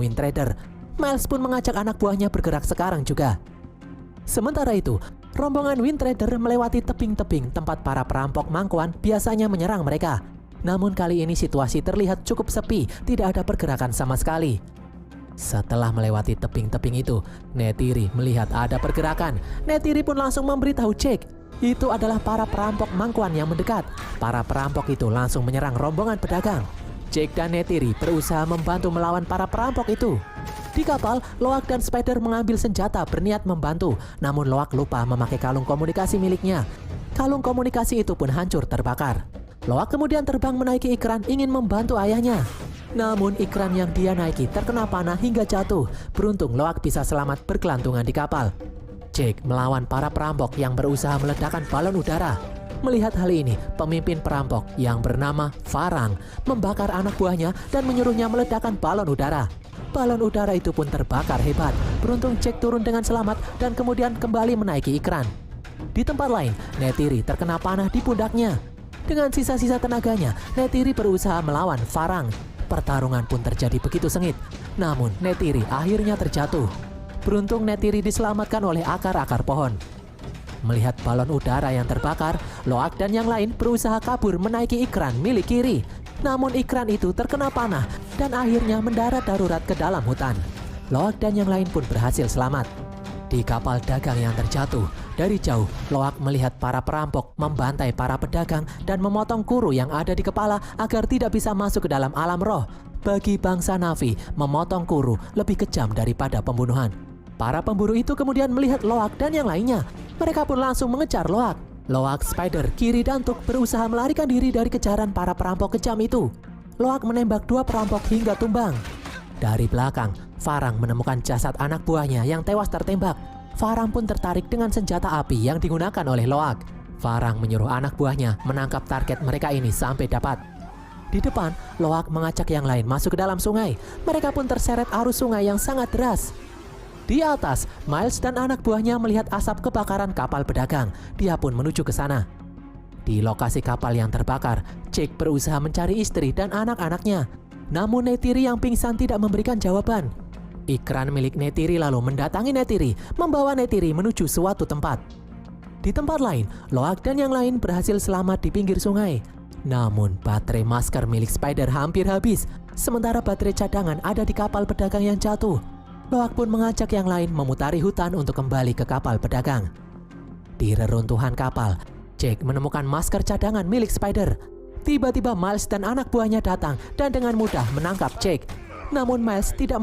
Wind Trader. Miles pun mengajak anak buahnya bergerak sekarang juga. Sementara itu, rombongan Wind Trader melewati tebing-tebing tempat para perampok mangkuan biasanya menyerang mereka. Namun kali ini situasi terlihat cukup sepi, tidak ada pergerakan sama sekali. Setelah melewati tebing-tebing itu, Neytiri melihat ada pergerakan. Neytiri pun langsung memberitahu Jake. Itu adalah para perampok mangkuan yang mendekat. Para perampok itu langsung menyerang rombongan pedagang. Jake dan Neytiri berusaha membantu melawan para perampok itu. Di kapal, Loak dan Spider mengambil senjata berniat membantu. Namun Loak lupa memakai kalung komunikasi miliknya. Kalung komunikasi itu pun hancur terbakar. Loak kemudian terbang menaiki ikran ingin membantu ayahnya. Namun ikran yang dia naiki terkena panah hingga jatuh. Beruntung Loak bisa selamat berkelantungan di kapal. Jake melawan para perampok yang berusaha meledakkan balon udara. Melihat hal ini, pemimpin perampok yang bernama Farang membakar anak buahnya dan menyuruhnya meledakkan balon udara. Balon udara itu pun terbakar hebat. Beruntung Jake turun dengan selamat dan kemudian kembali menaiki ikran. Di tempat lain, Neytiri terkena panah di pundaknya. Dengan sisa-sisa tenaganya, Neytiri berusaha melawan Farang. Pertarungan pun terjadi begitu sengit. Namun Neytiri akhirnya terjatuh. Beruntung Neytiri diselamatkan oleh akar-akar pohon. Melihat balon udara yang terbakar, Loak dan yang lain berusaha kabur menaiki ikran milik Kiri. Namun ikran itu terkena panah dan akhirnya mendarat darurat ke dalam hutan. Loak dan yang lain pun berhasil selamat. Di kapal dagang yang terjatuh, dari jauh Loak melihat para perampok membantai para pedagang dan memotong kuru yang ada di kepala agar tidak bisa masuk ke dalam alam roh. Bagi bangsa Na'vi, memotong kuru lebih kejam daripada pembunuhan. Para pemburu itu kemudian melihat Loak dan yang lainnya. Mereka pun langsung mengejar Loak. Loak, Spider, Kiri, dan Tuk berusaha melarikan diri dari kejaran para perampok kejam itu. Loak menembak dua perampok hingga tumbang. Dari belakang, Farang menemukan jasad anak buahnya yang tewas tertembak. Farang pun tertarik dengan senjata api yang digunakan oleh Loak. Farang menyuruh anak buahnya menangkap target mereka ini sampai dapat. Di depan, Loak mengajak yang lain masuk ke dalam sungai. Mereka pun terseret arus sungai yang sangat deras. Di atas, Miles dan anak buahnya melihat asap kebakaran kapal pedagang. Dia pun menuju ke sana. Di lokasi kapal yang terbakar, Jake berusaha mencari istri dan anak-anaknya. Namun Neytiri yang pingsan tidak memberikan jawaban. Ikran milik Neytiri lalu mendatangi Neytiri, membawa Neytiri menuju suatu tempat. Di tempat lain, Loak dan yang lain berhasil selamat di pinggir sungai. Namun baterai masker milik Spider hampir habis, sementara baterai cadangan ada di kapal pedagang yang jatuh. Loak pun mengajak yang lain memutari hutan untuk kembali ke kapal pedagang. Di reruntuhan kapal, Jake menemukan masker cadangan milik Spider. Tiba-tiba Miles dan anak buahnya datang dan dengan mudah menangkap Jake. Namun Miles tidak